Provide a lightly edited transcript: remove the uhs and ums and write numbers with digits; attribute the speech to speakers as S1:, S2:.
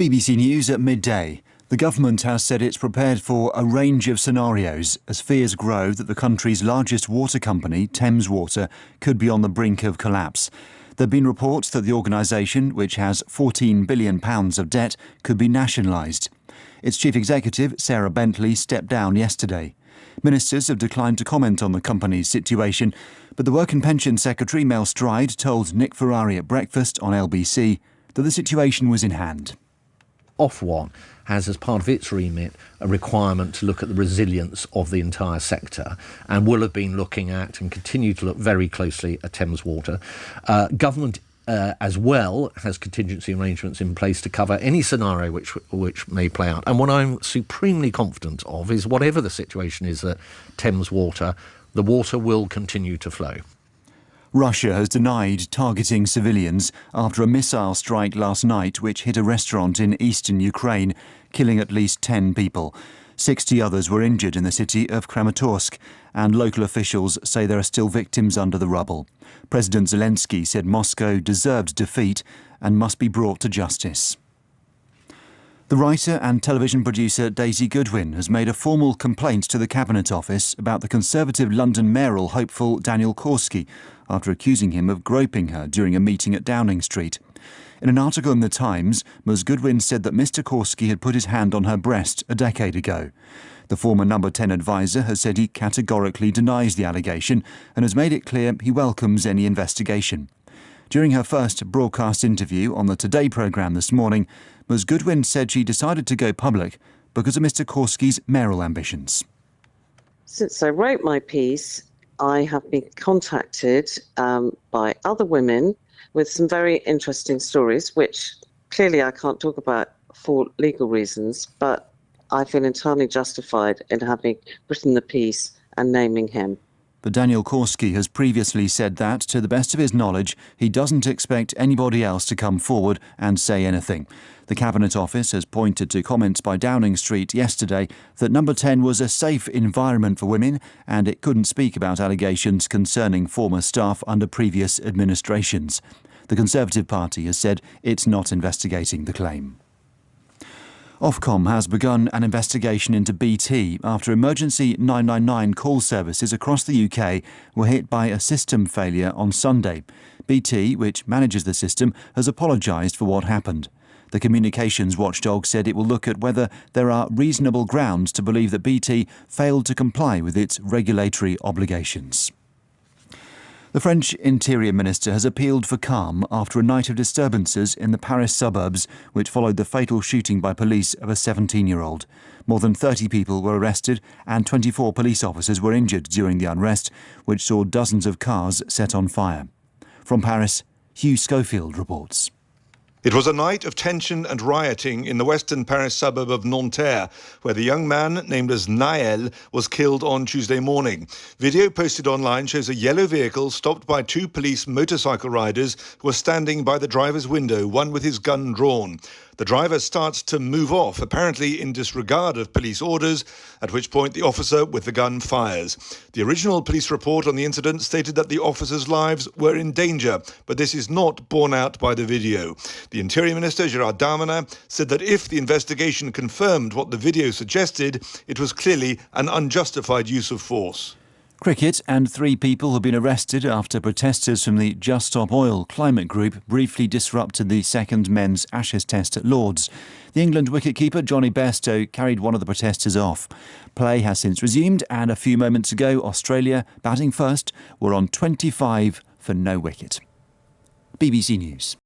S1: BBC News at midday. The government has said it's prepared for a range of scenarios as fears grow that the country's largest water company, Thames Water, could be on the brink of collapse. There have been reports that the organisation, which has £14 billion of debt, could be nationalised. Its chief executive, Sarah Bentley, stepped down yesterday. Ministers have declined to comment on the company's situation, but the Work and Pension Secretary, Mel Stride, told Nick Ferrari at breakfast on LBC that the situation was in hand.
S2: Ofwat has, as part of its remit, a requirement to look at the resilience of the entire sector and will have been looking at and continue to look very closely at Thames Water. Government as well has contingency arrangements in place to cover any scenario which may play out. And what I'm supremely confident of is whatever the situation is at Thames Water, the water will continue to flow.
S1: Russia has denied targeting civilians after a missile strike last night which hit a restaurant in eastern Ukraine, killing at least 10 people. 60 others were injured in the city of Kramatorsk, and local officials say there are still victims under the rubble. President Zelensky said Moscow deserved defeat and must be brought to justice. The writer and television producer Daisy Goodwin has made a formal complaint to the Cabinet Office about the Conservative London mayoral hopeful Daniel Korski after accusing him of groping her during a meeting at Downing Street. In an article in The Times, Ms Goodwin said that Mr Korski had put his hand on her breast a decade ago. The former No. 10 advisor has said he categorically denies the allegation and has made it clear he welcomes any investigation. During her first broadcast interview on the Today programme this morning, Ms Goodwin said she decided to go public because of Mr Korski's mayoral ambitions.
S3: Since I wrote my piece, I have been contacted by other women with some very interesting stories, which clearly I can't talk about for legal reasons, but I feel entirely justified in having written the piece and naming him.
S1: But Daniel Korski has previously said that, to the best of his knowledge, he doesn't expect anybody else to come forward and say anything. The Cabinet Office has pointed to comments by Downing Street yesterday that No. 10 was a safe environment for women and it couldn't speak about allegations concerning former staff under previous administrations. The Conservative Party has said it's not investigating the claim. Ofcom has begun an investigation into BT after emergency 999 call services across the UK were hit by a system failure on Sunday. BT, which manages the system, has apologised for what happened. The communications watchdog said it will look at whether there are reasonable grounds to believe that BT failed to comply with its regulatory obligations. The French Interior Minister has appealed for calm after a night of disturbances in the Paris suburbs which followed the fatal shooting by police of a 17-year-old. More than 30 people were arrested and 24 police officers were injured during the unrest, which saw dozens of cars set on fire. From Paris, Hugh Schofield reports.
S4: It was a night of tension and rioting in the western Paris suburb of Nanterre, where the young man, named as Naël, was killed on Tuesday morning. Video posted online shows a yellow vehicle stopped by two police motorcycle riders who were standing by the driver's window, one with his gun drawn. The driver starts to move off, apparently in disregard of police orders, at which point the officer with the gun fires. The original police report on the incident stated that the officers' lives were in danger, but this is not borne out by the video. The Interior Minister, Gérald Darmanin, said that if the investigation confirmed what the video suggested, it was clearly an unjustified use of force.
S1: Cricket, and 3 people have been arrested after protesters from the Just Stop Oil climate group briefly disrupted the second men's Ashes test at Lord's. The England wicketkeeper Johnny Bairstow carried one of the protesters off. Play has since resumed, and a few moments ago Australia, batting first, were on 25 for no wicket. BBC News.